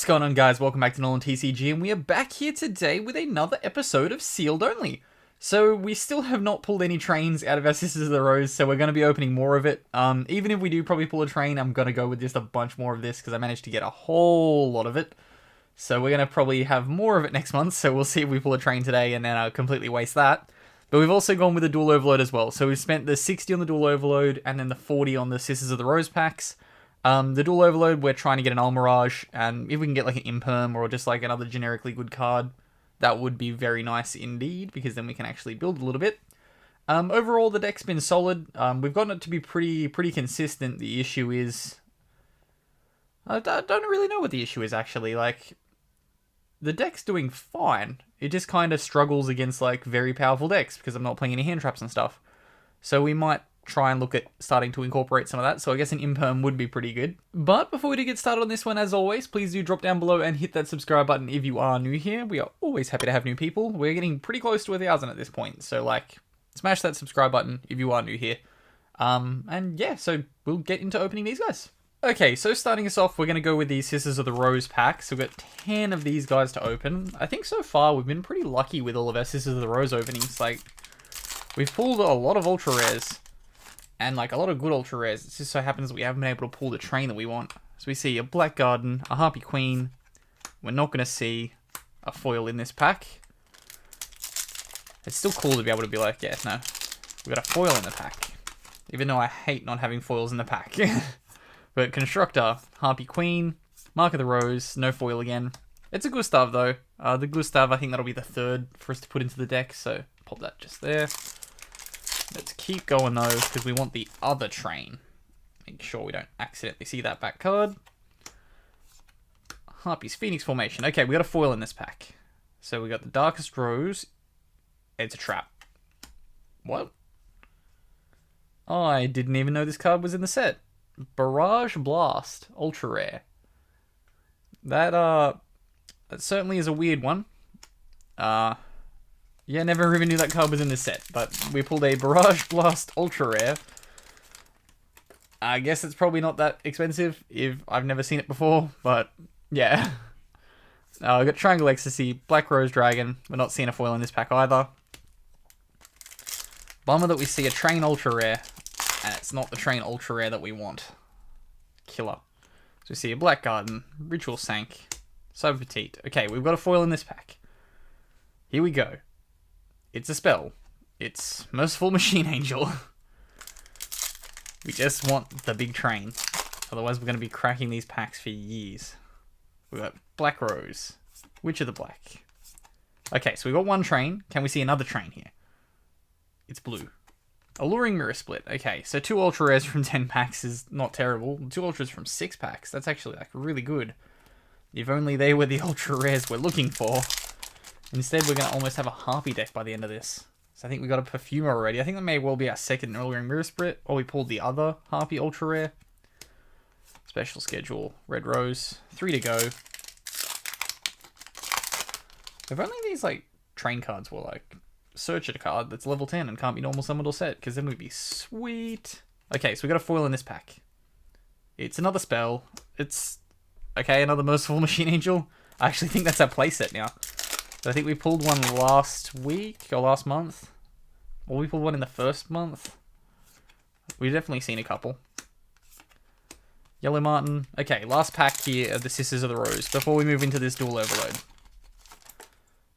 What's going on, guys? Welcome back to Nolan TCG, and we are back here today with another episode of Sealed Only. So we still have not pulled any trains out of our Sisters of the Rose, so we're going to be opening more of it. Even if we do probably pull a train, I'm going to go with just a bunch more of this because I managed to get a whole lot of it. So we're going to probably have more of it next month, so we'll see if we pull a train today and then I'll completely waste that. But we've also gone with the Dual Overload as well. So we've spent the 60 on the Dual Overload and then the 40 on the Sisters of the Rose packs. The Dual Overload, we're trying to get an Almirage, and if we can get like an Imperm or just like another generically good card, that would be very nice indeed, because then we can actually build a little bit. Overall, the deck's been solid. We've gotten it to be pretty consistent. The issue is... I don't really know what the issue is, actually. Like, the deck's doing fine. It just kind of struggles against like very powerful decks, because I'm not playing any hand traps and stuff. So we might try and look at starting to incorporate some of that, so I guess an Imperm would be pretty good. But before we do get started on this one, as always, please do drop down below and hit that subscribe button if you are new here. We are always happy to have new people. We're getting pretty close to 1,000 at this point, so like, smash that subscribe button if you are new here. And yeah, so we'll get into opening these guys. Okay, so starting us off, we're going to go with the Sisters of the Rose pack. So we've got 10 of these guys to open. I think so far we've been pretty lucky with all of our Sisters of the Rose openings. Like, we've pulled a lot of ultra rares. And like a lot of good ultra rares. It just so happens that we haven't been able to pull the train that we want. So we see a Black Garden, a Harpy Queen. We're not going to see a foil in this pack. It's still cool to be able to be like, yeah, no, we got a foil in the pack. Even though I hate not having foils in the pack. But Constructor, Harpy Queen, Mark of the Rose, no foil again. It's a Gustav though. The Gustav, I think that'll be the third for us to put into the deck. So pop that just there. Let's keep going though, because we want the other train. Make sure we don't accidentally see that back card. Harpy's Phoenix Formation. Okay, we got a foil in this pack. So we got the Darkest Rose. It's a trap. What? I didn't even know this card was in the set. Barrage Blast. Ultra rare. That certainly is a weird one. Yeah, never even knew that card was in this set, but we pulled a Barrage Blast Ultra Rare. I guess it's probably not that expensive if I've never seen it before, but yeah. We've got Triangle Ecstasy, Black Rose Dragon. We're not seeing a foil in this pack either. Bummer that we see a Train Ultra Rare, and it's not the Train Ultra Rare that we want. Killer. So we see a Black Garden, Ritual Sank, Cyber Petite. Okay, we've got a foil in this pack. Here we go. It's a spell. It's Merciful Machine Angel. We just want the big train. Otherwise we're going to be cracking these packs for years. We've got Black Rose. Witch of the Black. Okay, so we've got one train. Can we see another train here? It's blue. Alluring Mirror Split. Okay, so 2 Ultra Rares from 10 packs is not terrible. 2 Ultras from 6 packs. That's actually like really good. If only they were the Ultra Rares we're looking for. Instead, we're going to almost have a Harpy deck by the end of this. So I think we got a Perfumer already. I think that may well be our second Alluring Mirror Split. Or we pulled the other Harpy Ultra Rare. Special Schedule. Red Rose. 3 to go. If only these like train cards were like... Search a card that's level 10 and can't be normal summoned or set. Because then we'd be sweet. Okay, so we got a foil in this pack. It's another spell. It's... Okay, another Merciful Machine Angel. I actually think that's our playset now. I think we pulled one last week or last month. Or we pulled one in the first month. We've definitely seen a couple. Yellow Martin. Okay, last pack here of the Sisters of the Rose before we move into this Dual Overload.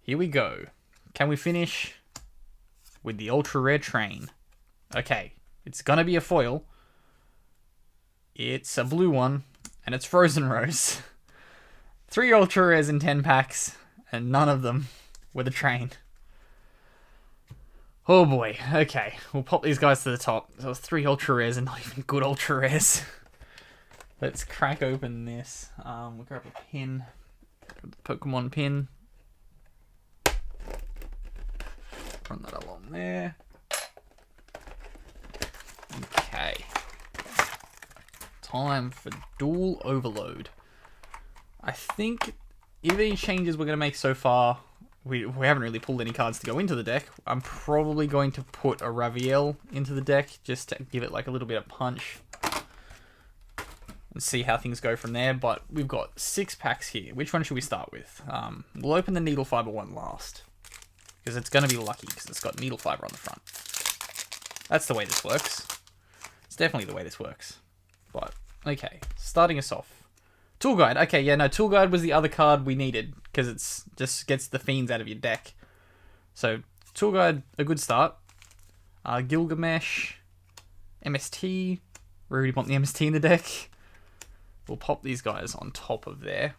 Here we go. Can we finish with the Ultra Rare Train? Okay, it's gonna be a foil. It's a blue one, and it's Frozen Rose. 3 Ultra Rares in 10 packs. And none of them were the train. Oh boy. Okay. We'll pop these guys to the top. So it's 3 Ultra Rares and not even good Ultra Rares. Let's crack open this. We'll grab a pin. Grab the Pokemon pin. Run that along there. Okay. Time for Dual Overload. I think... If any changes we're going to make so far, we haven't really pulled any cards to go into the deck. I'm probably going to put a Raviel into the deck just to give it like a little bit of punch. and see how things go from there. But we've got 6 packs here. Which one should we start with? We'll open the needle fiber one last, because it's going to be lucky because it's got needle fiber on the front. That's the way this works. It's definitely the way this works. But, okay, starting us off. Tool Guide. Okay, yeah, no, Tool Guide was the other card we needed, because it's just gets the fiends out of your deck. So, Tool Guide, a good start. Gilgamesh, MST. We really want the MST in the deck. We'll pop these guys on top of there.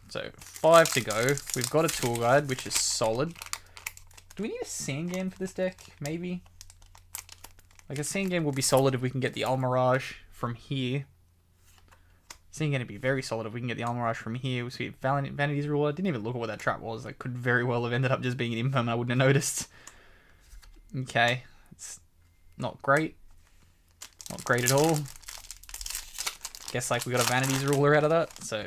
So, 5 to go. We've got a Tool Guide, which is solid. Do we need a Sangan for this deck? Maybe? Like, a Sangan will be solid if we can get the Almirage from here. Sangan would be very solid if we can get the Almirage from here. We see Vanity's Ruler. I didn't even look at what that trap was. That could very well have ended up just being an Imperm and I wouldn't have noticed. Okay. It's not great. Not great at all. Guess, like, we got a Vanity's Ruler out of that, so...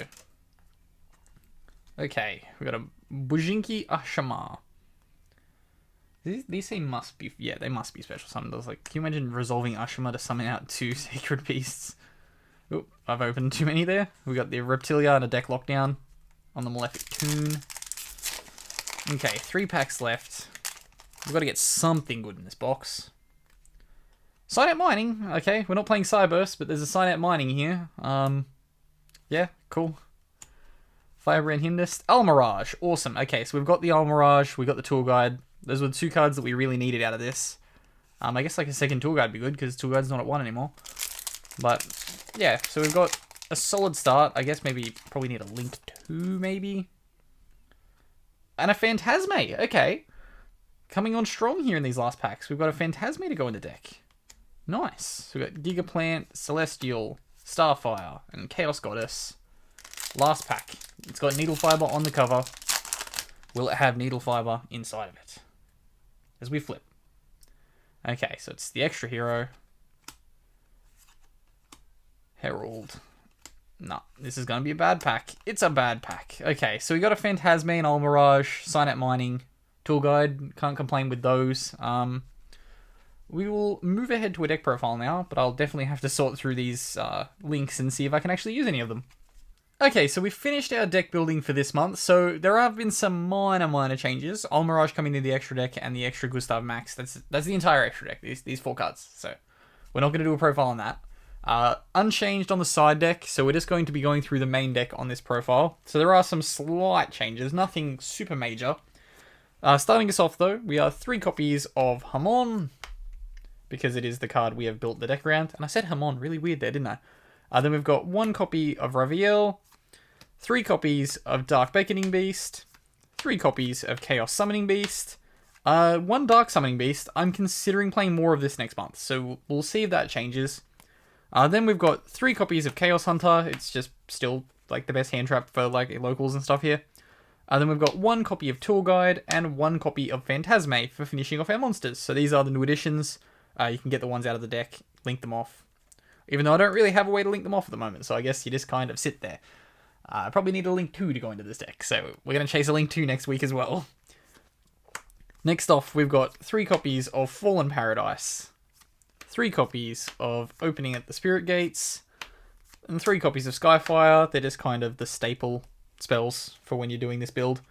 Okay. We got a Bujinki Ashama. These must be... Yeah, they must be special summoned. Like, can you imagine resolving Ashima to summon out 2 Sacred Beasts? Oop, I've opened too many there. We got the Reptilia and a deck lockdown on the Malefic Toon. Okay, 3 packs left. We've got to get something good in this box. Sign-Out Mining. Okay, we're not playing Cyburst, but there's a Sign-Out Mining here. Yeah, cool. Firebrand Hymnist. Almirage. Awesome. Okay, so we've got the Almirage. We've got the Tool Guide. Those were the 2 cards that we really needed out of this. I guess like a second Tool Guide would be good, because Tool Guide's not at 1 anymore. But, yeah, so we've got a solid start. I guess maybe probably need a Link 2, maybe? And a Phantasme. Okay. Coming on strong here in these last packs. We've got a Phantasme to go in the deck. Nice. So we've got Gigaplant, Celestial, Starfire, and Chaos Goddess. Last pack. It's got Needle Fiber on the cover. Will it have Needle Fiber inside of it? As we flip. Okay, so it's the extra hero. Herald. No, this is going to be a bad pack. It's a bad pack. Okay, so we got a Phantasme and Almirage, Sign-Out Mining, Tool Guide. Can't complain with those. We will move ahead to a deck profile now, but I'll definitely have to sort through these links and see if I can actually use any of them. Okay, so we've finished our deck building for this month, so there have been some minor changes. Almirage coming into the extra deck and the extra Gustav Max. That's the entire extra deck, these 4 cards. So we're not going to do a profile on that. Unchanged on the side deck, so we're just going to be going through the main deck on this profile. So there are some slight changes, nothing super major. Starting us off though, we are 3 copies of Hamon, because it is the card we have built the deck around. And I said Hamon, really weird there, didn't I? Then we've got 1 copy of Raviel, 3 copies of Dark Beckoning Beast, 3 copies of Chaos Summoning Beast, 1 Dark Summoning Beast. I'm considering playing more of this next month, so we'll see if that changes. Then we've got 3 copies of Chaos Hunter. It's just still like the best hand trap for like locals and stuff here. Then we've got 1 copy of Tool Guide and 1 copy of Phantasme for finishing off our monsters. So these are the new additions. You can get the ones out of the deck, link them off. Even though I don't really have a way to link them off at the moment, so I guess you just kind of sit there. I probably need a Link 2 to go into this deck, so we're going to chase a Link 2 next week as well. Next off, we've got 3 copies of Fallen Paradise, 3 copies of Opening at the Spirit Gates, and 3 copies of Skyfire. They're just kind of the staple spells for when you're doing this build.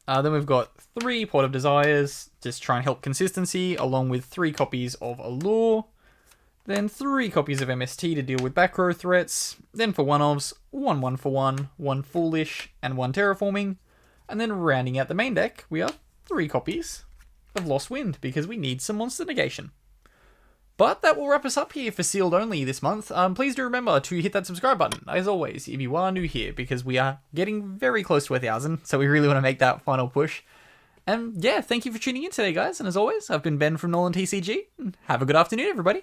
Then we've got 3 Pot of Desires, just try and help consistency, along with 3 copies of Allure. Then 3 copies of MST to deal with back row threats. Then for one-ofs, 1 for 1, 1 Foolish, and 1 Terraforming. And then rounding out the main deck, we are 3 copies of Lost Wind, because we need some monster negation. But that will wrap us up here for Sealed Only this month. Please do remember to hit that subscribe button, as always, if you are new here, because we are getting very close to 1,000, so we really want to make that final push. And yeah, thank you for tuning in today, guys, and as always, I've been Ben from Nolan TCG, and have a good afternoon, everybody.